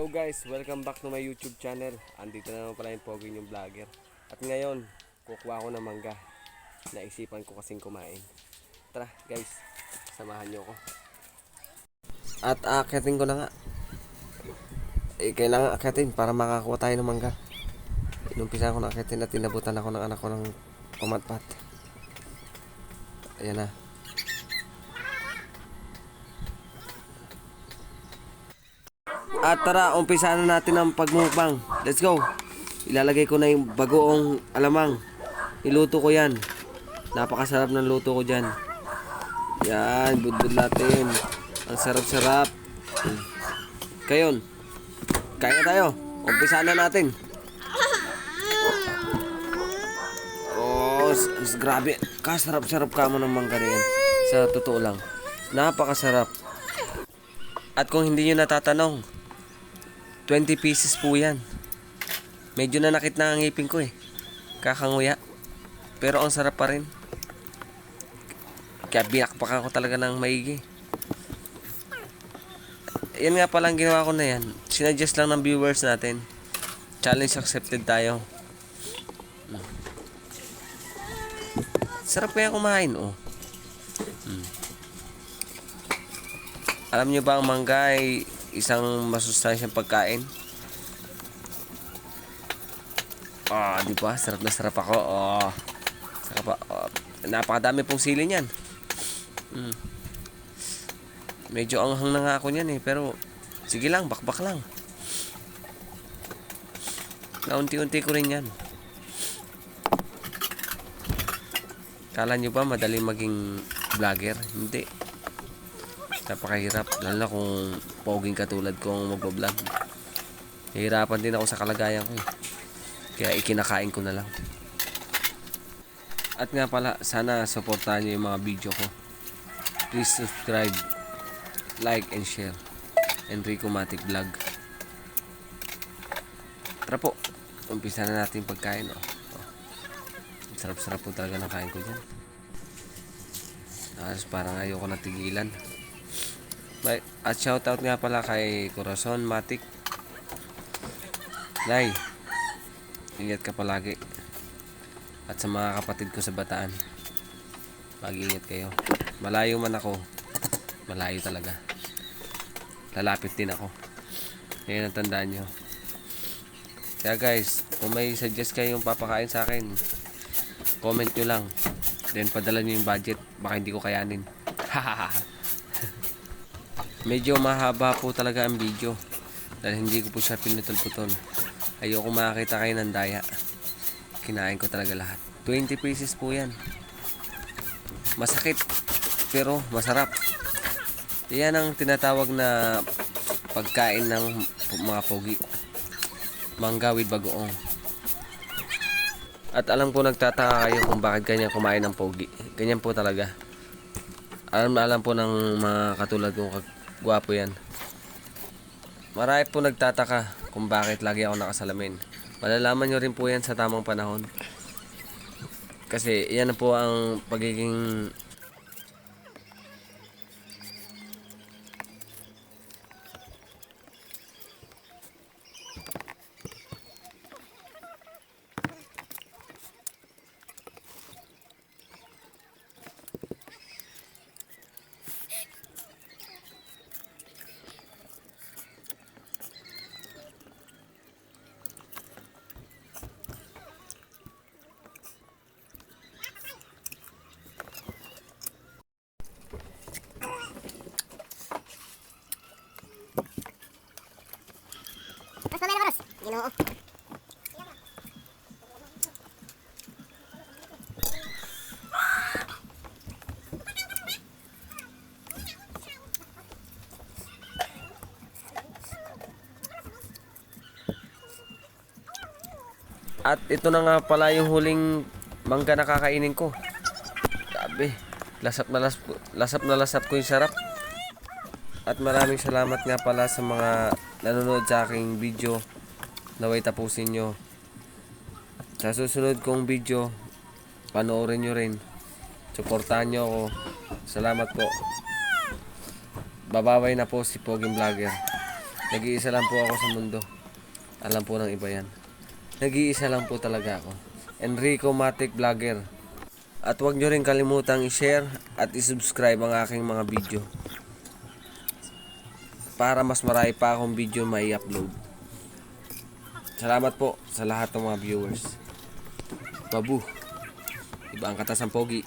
Hello guys, welcome back to my YouTube channel. Andito na naman pala yung Pogi yung vlogger. At ngayon, kukuha ko ng mangga. Naisipan ko kasing kumain. Tara guys, samahan nyo ako. At aakyatin ko na nga. Kailangan akyatin para makakuha tayo ng mangga. Inumpisa ko na akyatin at tinabutan ako ng anak ko ng pamatpat. Ayan na. At tara, umpisa na natin ang pagmukbang. Let's go. Ilalagay ko na yung bagoong alamang. Niluto ko yan. Napakasarap ng luto ko dyan. Yan, budbud natin. Ang sarap-sarap. Kayon, kaya tayo. Umpisa na natin. Oh, grabe. Kasarap-sarap ka mo ng mangga na yan. Sa totoo lang. Napakasarap. At kung hindi nyo natatanong, 20 pieces po yan. Medyo nanakit na ang ngipin ko eh. Kakanguya. Pero ang sarap pa rin. Kaya binakpakan ko talaga ng maigi. Yan nga palang ginawa ko na yan. Sinadjust lang ng viewers natin. Challenge accepted tayo. Sarap kaya kumain oh. Alam nyo ba ang mangga ay isang masustansyang pagkain? Di ba? Sarap na sarap ako. Sarap pa. Napakadami pong sili niyan. Medyo anghang na nga ako niyan eh, pero sige lang, bakbak lang. Naunti-unti ko rin yan. Kala nyo ba madaling maging vlogger? Hindi. Napakahirap, lalo na kung poging katulad kong magbablog. Hihirapan din ako sa kalagayan ko eh. Kaya ikinakain ko na lang. At nga pala, sana supportahan nyo yung mga video ko. Please subscribe, like and share. Enrico Matic Vlog. Tara po, umpisa na natin pagkain oh. Sarap-sarap po talaga ng kain ko dyan. Parang ayoko na tigilan. At shoutout nga pala kay Corazon Matic. Nay, ingat ka palagi. At sa mga kapatid ko sa Bataan, mag-ingat kayo. Malayo man ako, malayo talaga. Lalapit din ako. Ngayon ang tandaan nyo. Kaya guys, kung may suggest kayong papakain sa akin, comment nyo lang. Then padala nyo yung budget, baka hindi ko kayanin. Hahaha. Medyo mahaba po talaga ang video dahil hindi ko po siya pinutol-putol. Ayoko makakita kayo ng daya. Kinain ko talaga lahat. 20 pieces po yan. Masakit pero masarap. Yan ang tinatawag na pagkain ng mga pogi. Mangga with bagoong. At alam ko nagtataka kayo kung bakit ganyan kumain ng pogi. Ganyan po talaga. Alam po ng mga katulad kong gwapo yan. Marami po nagtataka kung bakit lagi ako nakasalamin. Malalaman nyo rin po yan sa tamang panahon. Kasi yan po ang pagiging Ginoo. At ito na nga pala yung huling mangga na kakainin ko. Grabe, lasap na lasap ko yung sarap. At maraming salamat nga pala sa mga nanonood sa aking video. Naway tapusin nyo. Sa susunod kong video, panoorin nyo rin. Suportahan nyo ako. Salamat po. Babaway na po si Poging Vlogger. Nag-iisa lang po ako sa mundo. Alam po ng iba yan. Nag-iisa lang po talaga ako. Enrico Matic Vlogger. At huwag nyo rin kalimutang i-share at i-subscribe ang aking mga video. Para mas marami pa akong video may upload. Salamat po sa lahat ng mga viewers. Babu. Iba ang katas ng pogi.